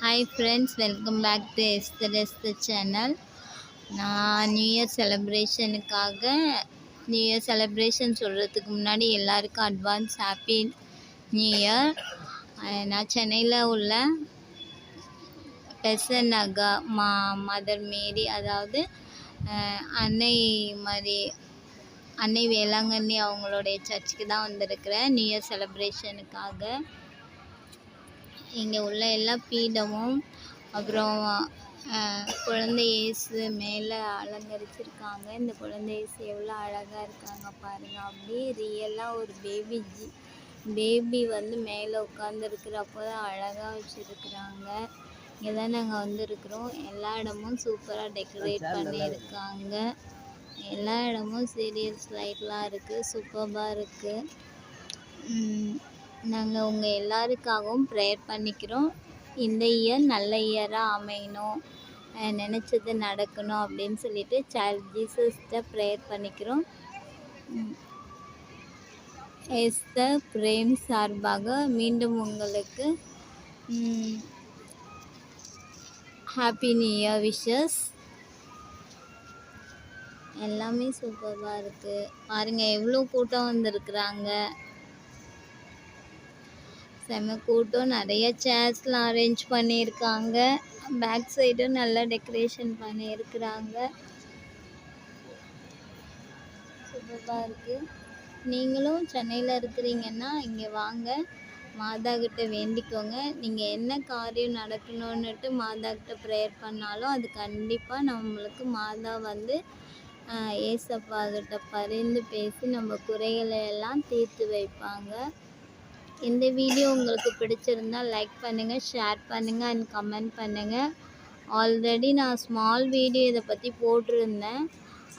Hi friends, welcome back to Esther channel. நான் new year celebration சொல்கிறதுக்கு முன்னாடி எல்லாருக்கும் அட்வான்ஸ் ஹாப்பி நியூ இயர். நான் சென்னையில் உள்ள பெசன் நகா மதர் மேரி, அதாவது அன்னை அன்னை வேளாங்கண்ணி அவங்களுடைய சர்ச்சுக்கு தான் வந்திருக்கிறேன் நியூ இயர் செலிப்ரேஷனுக்காக. இங்கே உள்ள எல்லா பீடமும் அப்புறம் குழந்தை இயேசு மேலே அலங்கரிச்சிருக்காங்க. இந்த குழந்தை இயேசு எவ்வளோ அழகாக இருக்காங்க பாருங்கள். அப்படியே ரியலாக ஒரு பேபி வந்து மேலே உட்காந்துருக்கிறப்போ தான் அழகாக வச்சுருக்குறாங்க. இங்கே தான் நாங்கள் வந்திருக்கிறோம். எல்லா இடமும் சூப்பராக டெக்கரேட் பண்ணியிருக்காங்க. எல்லா இடமும் சீரியல்ஸ் லைட்லாம் இருக்குது, சூப்பராக இருக்குது. நாங்கள் உங்கள் எல்லாருக்காகவும் ப்ரேயர் பண்ணிக்கிறோம். இந்த இயர் நல்ல இயராக அமையணும், நினச்சது நடக்கணும் அப்படின்னு சொல்லிட்டு சைல்ட் ஜீசஸ்கிட்ட ப்ரேயர் பண்ணிக்கிறோம். எஸ்தர் பிரேம் சார்பாக மீண்டும் உங்களுக்கு ஹாப்பி நியூ இயர் விஷஸ். எல்லாமே சூப்பராக இருக்குது பாருங்கள். எவ்வளோ கூட்டம் வந்திருக்குறாங்க, செம்ம கூட்டம். நிறைய சேர்ஸ்லாம் அரேஞ்ச் பண்ணியிருக்காங்க. பேக் சைடும் நல்லா டெக்கரேஷன் பண்ணியிருக்கிறாங்க. சூப்பராக இருக்குது. நீங்களும் சென்னையில் இருக்கிறீங்கன்னா இங்கே வாங்க, மாதா கிட்ட வேண்டிக்கோங்க. நீங்கள் என்ன காரியம் நடக்கணுன்னுட்டு மாதா கிட்ட ப்ரேயர் பண்ணாலும் அது கண்டிப்பாக நம்மளுக்கு மாதா வந்து ஏசப்பா கிட்ட பரிந்து பேசி நம்ம குறைகளை எல்லாம் தீர்த்து வைப்பாங்க. இந்த வீடியோ உங்களுக்கு பிடிச்சிருந்தால் லைக் பண்ணுங்கள், ஷேர் பண்ணுங்கள் அண்ட் கமெண்ட் பண்ணுங்கள். ஆல்ரெடி நான் ஸ்மால் வீடியோ இதை பற்றி போட்டிருந்தேன்,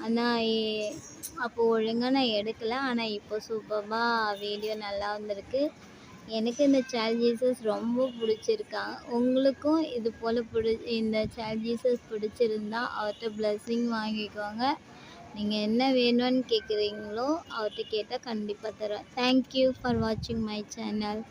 ஆனால் அப்போது ஒழுங்காக நான் எடுக்கலை. ஆனால் இப்போ சூப்பராக வீடியோ நல்லா வந்திருக்கு. எனக்கு இந்த சைல்ட் ஜீசஸ் ரொம்ப பிடிச்சிருக்காங்க. உங்களுக்கும் இது போல் இந்த சைல்ட் ஜீசஸ் பிடிச்சிருந்தா அவர்கிட்ட பிளெஸ்ஸிங் வாங்கிக்கோங்க. நீங்கள் என்ன வேணும்னு கேட்குறீங்களோ அவர்கிட்ட கேட்டால் கண்டிப்பாக தருவேன். தேங்க்யூ ஃபார் வாட்சிங் மை சேனல்.